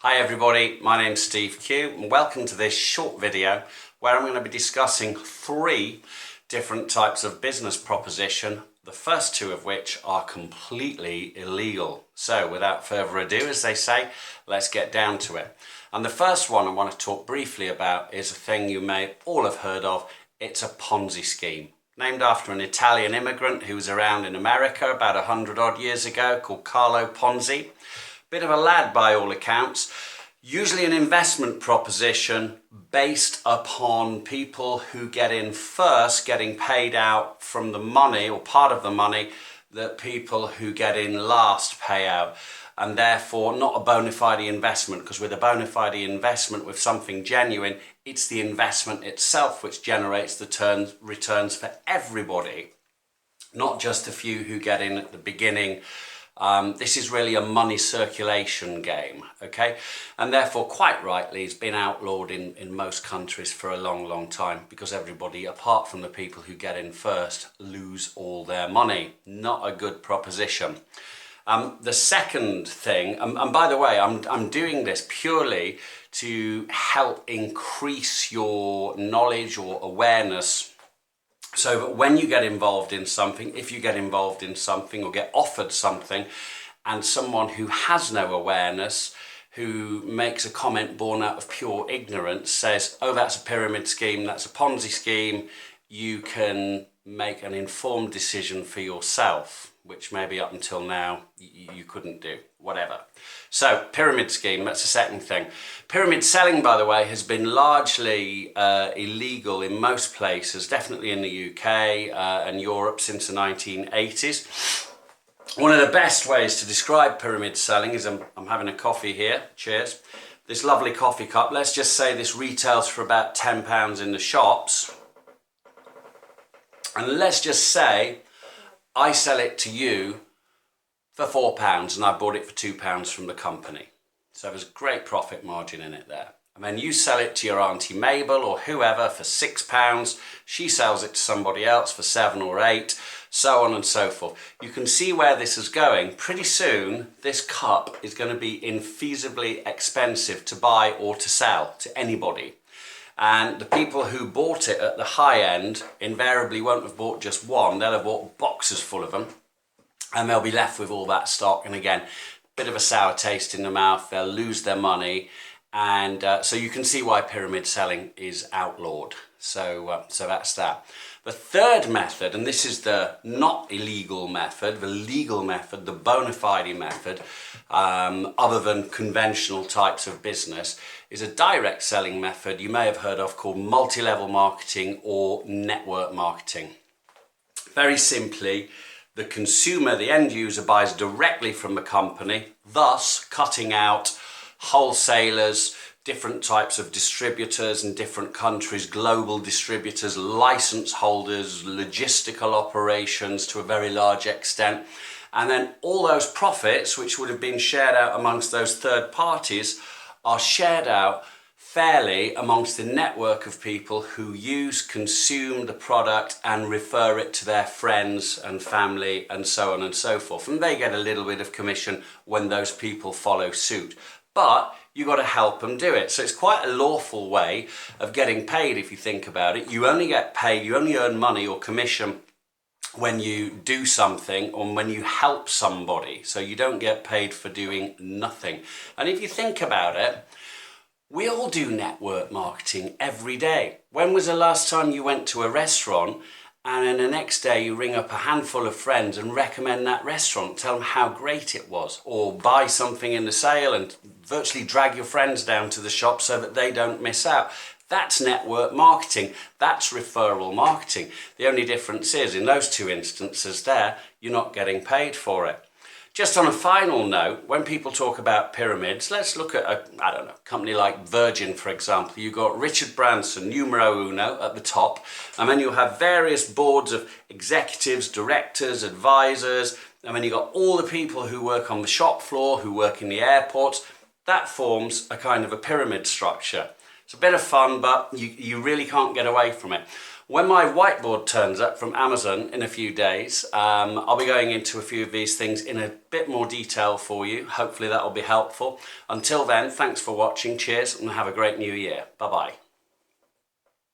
Hi everybody, my name's Steve Q and welcome to this short video where I'm going to be discussing 3 different types of business proposition, the first 2 of which are completely illegal. So without further ado, as they say, let's get down to it. And the first one I want to talk briefly about is a thing you may all have heard of. It's a Ponzi scheme. Named after an Italian immigrant who was around in America about 100 odd years ago called Carlo Ponzi. Bit of a lad by all accounts, usually an investment proposition based upon people who get in first getting paid out from the money or part of the money that people who get in last pay out, and therefore not a bona fide investment, because with a bona fide investment with something genuine, it's the investment itself which generates the returns for everybody, not just a few who get in at the beginning. This is really a money circulation game, okay? And therefore, quite rightly, it's been outlawed in most countries for a long time because everybody, apart from the people who get in first, lose all their money. Not a good proposition. The second thing, and by the way, I'm doing this purely to help increase your knowledge or awareness, so that when you get involved in something, if you get involved in something or get offered something, and someone who has no awareness, who makes a comment born out of pure ignorance, says, oh, that's a pyramid scheme, that's a Ponzi scheme, you can make an informed decision for yourself, which maybe up until now you couldn't do, whatever. So, pyramid scheme, that's the second thing. Pyramid selling, by the way, has been largely illegal in most places, definitely in the UK and Europe since the 1980s. One of the best ways to describe pyramid selling is, I'm having a coffee here, cheers, this lovely coffee cup. Let's just say this retails for about £10 in the shops. And let's just say I sell it to you for £4 and I bought it for £2 from the company. So there's a great profit margin in it there. And then you sell it to your Auntie Mabel or whoever for £6. She sells it to somebody else for 7 or 8, so on and so forth. You can see where this is going. Pretty soon, this cup is going to be infeasibly expensive to buy or to sell to anybody. And the people who bought it at the high end invariably won't have bought just one, they'll have bought boxes full of them, and they'll be left with all that stock. And again, bit of a sour taste in the mouth, they'll lose their money, and so you can see why pyramid selling is outlawed. So that's that. The third method, and this is the not illegal method, the legal method, the bona fide method, other than conventional types of business, is a direct selling method you may have heard of called multi-level marketing or network marketing. Very simply, the consumer, the end user, buys directly from the company, thus cutting out wholesalers, different types of distributors in different countries, global distributors, license holders, logistical operations to a very large extent. And then all those profits, which would have been shared out amongst those third parties, are shared out fairly amongst the network of people who use, consume the product and refer it to their friends and family and so on and so forth. And they get a little bit of commission when those people follow suit. But you've got to help them do it. So it's quite a lawful way of getting paid if you think about it. You only get paid, you only earn money or commission when you do something or when you help somebody. So you don't get paid for doing nothing. And if you think about it, we all do network marketing every day. When was the last time you went to a restaurant and then the next day you ring up a handful of friends and recommend that restaurant, tell them how great it was, or buy something in the sale and virtually drag your friends down to the shop so that they don't miss out? That's network marketing. That's referral marketing. The only difference is in those 2 instances there, you're not getting paid for it. Just on a final note, when people talk about pyramids, let's look at a company like Virgin, for example. You've got Richard Branson, numero uno, at the top, and then you'll have various boards of executives, directors, advisors, and then you've got all the people who work on the shop floor, who work in the airports. That forms a kind of a pyramid structure. It's a bit of fun, but you really can't get away from it. When my whiteboard turns up from Amazon in a few days, I'll be going into a few of these things in a bit more detail for you. Hopefully that will be helpful. Until then, thanks for watching. Cheers and have a great new year. Bye-bye.